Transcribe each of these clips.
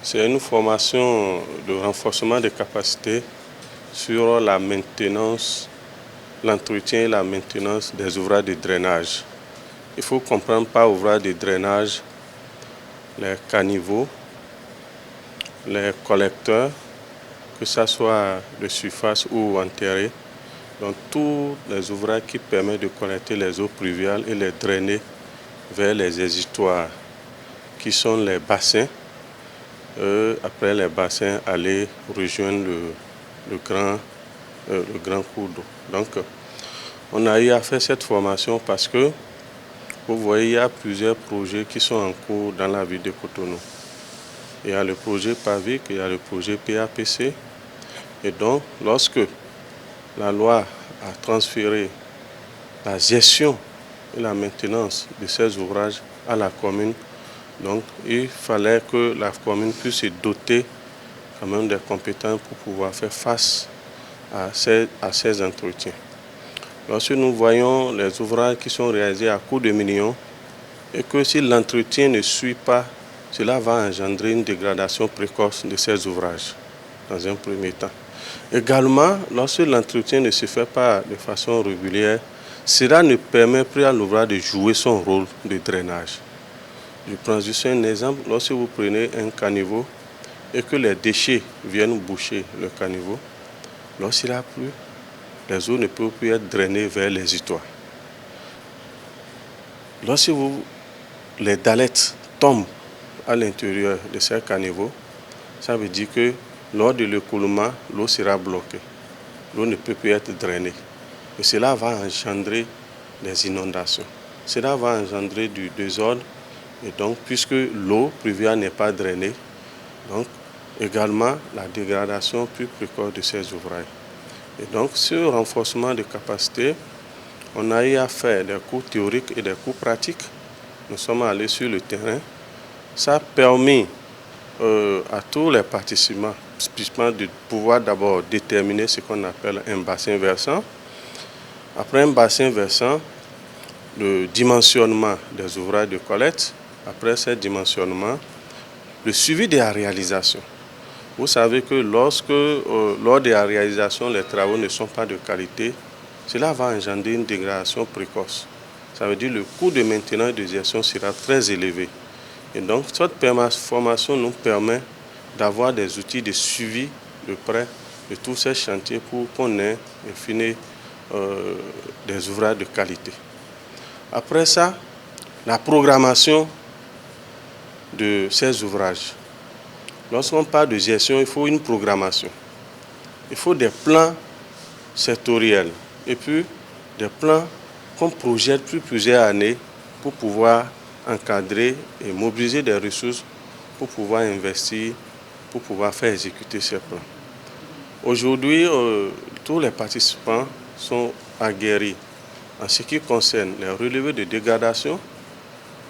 C'est une formation de renforcement des capacités sur la maintenance, l'entretien et la maintenance des ouvrages de drainage. Il faut comprendre par ouvrage de drainage les caniveaux, les collecteurs, que ce soit de surface ou enterrés. Donc tous les ouvrages qui permettent de collecter les eaux pluviales et les drainer vers les exutoires, qui sont les bassins. Après les bassins, aller rejoindre le grand cours d'eau. Donc on a eu à faire cette formation parce que vous voyez, il y a plusieurs projets qui sont en cours dans la ville de Cotonou. Il y a le projet PAVIC, il y a le projet PAPC. Et donc, lorsque la loi a transféré la gestion et la maintenance de ces ouvrages à la commune, donc il fallait que la commune puisse se doter quand même des compétences pour pouvoir faire face à ces entretiens. Lorsque nous voyons les ouvrages qui sont réalisés à coût de millions et que si l'entretien ne suit pas, cela va engendrer une dégradation précoce de ces ouvrages dans un premier temps. Également, lorsque l'entretien ne se fait pas de façon régulière, cela ne permet plus à l'ouvrage de jouer son rôle de drainage. Je prends juste un exemple. Lorsque vous prenez un caniveau et que les déchets viennent boucher le caniveau, lorsqu'il a plu, les eaux ne peuvent plus être drainées vers les exutoires. Lorsque les dalettes tombent à l'intérieur de ces caniveaux, ça veut dire que lors de l'écoulement, l'eau sera bloquée. L'eau ne peut plus être drainée. Et cela va engendrer des inondations. Cela va engendrer du désordre. Et donc, puisque l'eau pluviale n'est pas drainée, donc également la dégradation plus précoce de ces ouvrages. Et donc, ce renforcement de capacité, on a eu à faire des cours théoriques et des cours pratiques. Nous sommes allés sur le terrain. Ça a permis à tous les participants de pouvoir d'abord déterminer ce qu'on appelle un bassin versant. Après un bassin versant, le dimensionnement des ouvrages de collecte. Après ce dimensionnement, le suivi de la réalisation. Vous savez que lors de la réalisation, les travaux ne sont pas de qualité, cela va engendrer une dégradation précoce. Ça veut dire que le coût de maintenance et de gestion sera très élevé. Et donc, cette formation nous permet d'avoir des outils de suivi de près de tous ces chantiers pour qu'on ait, in fine, des ouvrages de qualité. Après ça, la programmation de ces ouvrages. Lorsqu'on parle de gestion, il faut une programmation. Il faut des plans sectoriels et puis des plans qu'on projette sur plusieurs années pour pouvoir encadrer et mobiliser des ressources pour pouvoir investir, pour pouvoir faire exécuter ces plans. Aujourd'hui, tous les participants sont aguerris en ce qui concerne les relevés de dégradation,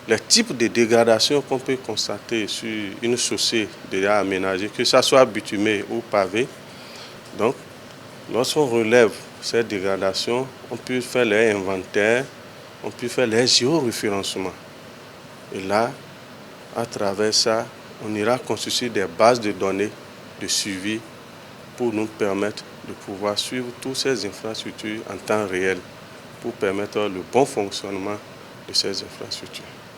les types de dégradation qu'on peut constater sur une chaussée déjà aménagée, que ce soit bitumée ou pavée. Donc, lorsqu'on relève ces dégradations, on peut faire les inventaires, on peut faire les géoréférencements. Et là, à travers ça, on ira constituer des bases de données de suivi pour nous permettre de pouvoir suivre toutes ces infrastructures en temps réel pour permettre le bon fonctionnement de ces infrastructures.